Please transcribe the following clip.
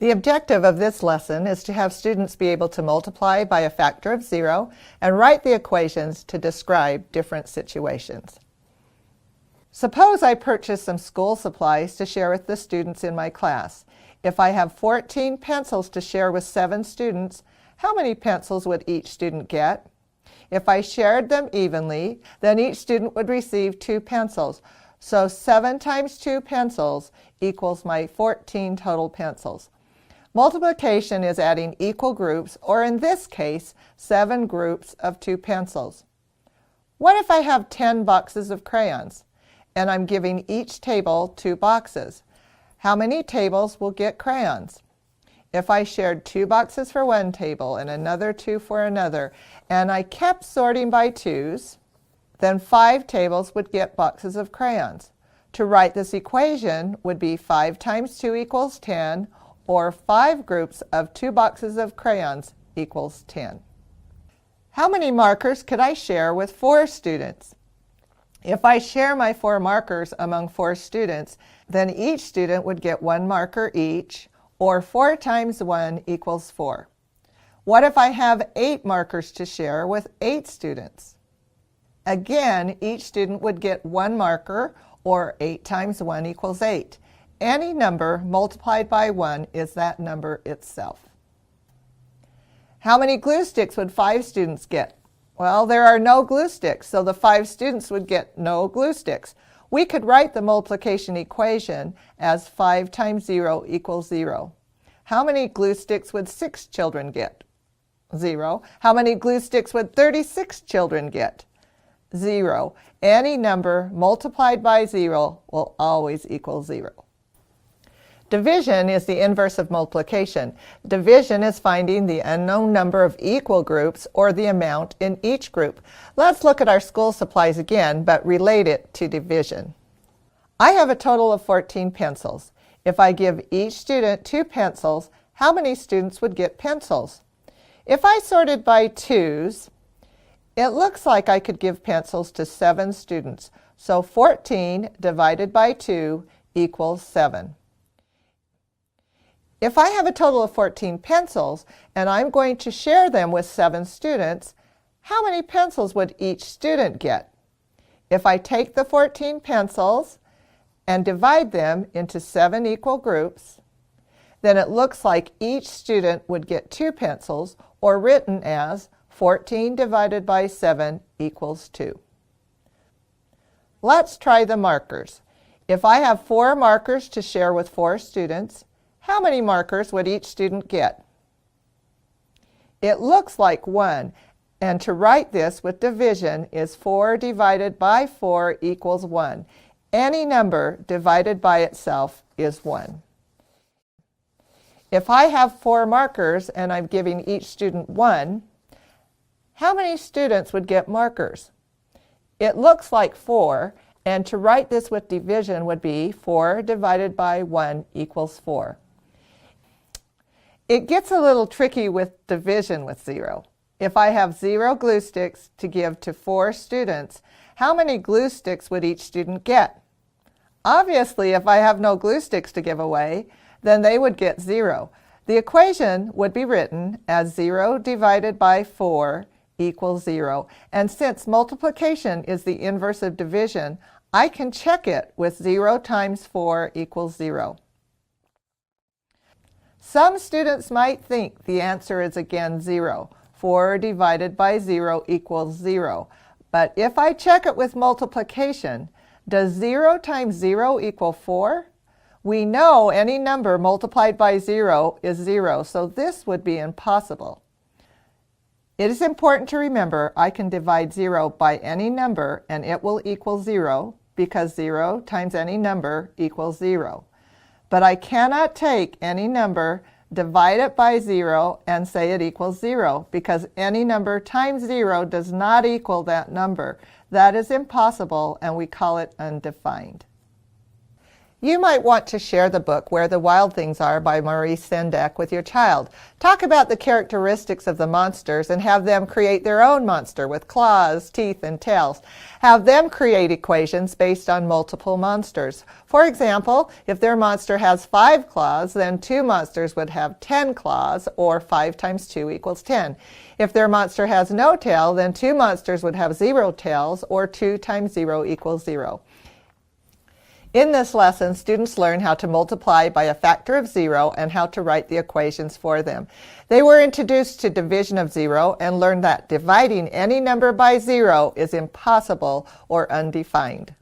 The objective of this lesson is to have students be able to multiply by a factor of 0 and write the equations to describe different situations. Suppose I purchase some school supplies to share with the students in my class. If I have 14 pencils to share with 7 students, how many pencils would each student get? If I shared them evenly, then each student would receive 2 pencils. So 7 times 2 pencils equals my 14 total pencils. Multiplication is adding equal groups, or in this case, 7 groups of 2 pencils. What if I have 10 boxes of crayons, and I'm giving each table 2 boxes? How many tables will get crayons? If I shared 2 boxes for one table and another 2 for another, and I kept sorting by 2s, then 5 tables would get boxes of crayons. To write this equation would be 5 times 2 equals 10, or 5 groups of 2 boxes of crayons equals 10. How many markers could I share with 4 students? If I share my 4 markers among 4 students, then each student would get 1 marker each, or 4 times 1 equals 4. What if I have 8 markers to share with 8 students? Again, each student would get 1 marker, or 8 times 1 equals 8. Any number multiplied by 1 is that number itself. How many glue sticks would 5 students get? Well, there are no glue sticks, so the 5 students would get no glue sticks. We could write the multiplication equation as 5 times 0 equals 0. How many glue sticks would 6 children get? 0. How many glue sticks would 36 children get? 0. Any number multiplied by 0 will always equal 0. Division is the inverse of multiplication. Division is finding the unknown number of equal groups, or the amount in each group. Let's look at our school supplies again, but relate it to division. I have a total of 14 pencils. If I give each student 2 pencils, how many students would get pencils? If I sorted by 2s, it looks like I could give pencils to 7 students. So 14 divided by 2 equals 7. If I have a total of 14 pencils and I'm going to share them with 7 students, how many pencils would each student get? If I take the 14 pencils and divide them into 7 equal groups, then it looks like each student would get 2 pencils, or written as 14 divided by 7 equals 2. Let's try the markers. If I have 4 markers to share with 4 students, how many markers would each student get? It looks like 1, and to write this with division is 4 divided by 4 equals 1. Any number divided by itself is 1. If I have 4 markers and I'm giving each student 1, how many students would get markers? It looks like 4, and to write this with division would be 4 divided by 1 equals 4. It gets a little tricky with division with 0. If I have 0 glue sticks to give to 4 students, how many glue sticks would each student get? Obviously, if I have no glue sticks to give away, then they would get 0. The equation would be written as 0 divided by 4 equals 0. And since multiplication is the inverse of division, I can check it with 0 times 4 equals 0. Some students might think the answer is again 0. 4 divided by 0 equals 0. But if I check it with multiplication, does 0 times 0 equal 4? We know any number multiplied by 0 is 0, so this would be impossible. It is important to remember I can divide 0 by any number and it will equal 0, because 0 times any number equals 0. But I cannot take any number, divide it by 0, and say it equals 0, because any number times 0 does not equal that number. That is impossible, and we call it undefined. You might want to share the book Where the Wild Things Are by Maurice Sendak with your child. Talk about the characteristics of the monsters and have them create their own monster with claws, teeth, and tails. Have them create equations based on multiple monsters. For example, if their monster has 5 claws, then 2 monsters would have 10 claws, or 5 times 2 equals 10. If their monster has no tail, then 2 monsters would have 0 tails, or 2 times 0 equals 0. In this lesson, students learn how to multiply by a factor of 0 and how to write the equations for them. They were introduced to division of 0 and learned that dividing any number by 0 is impossible or undefined.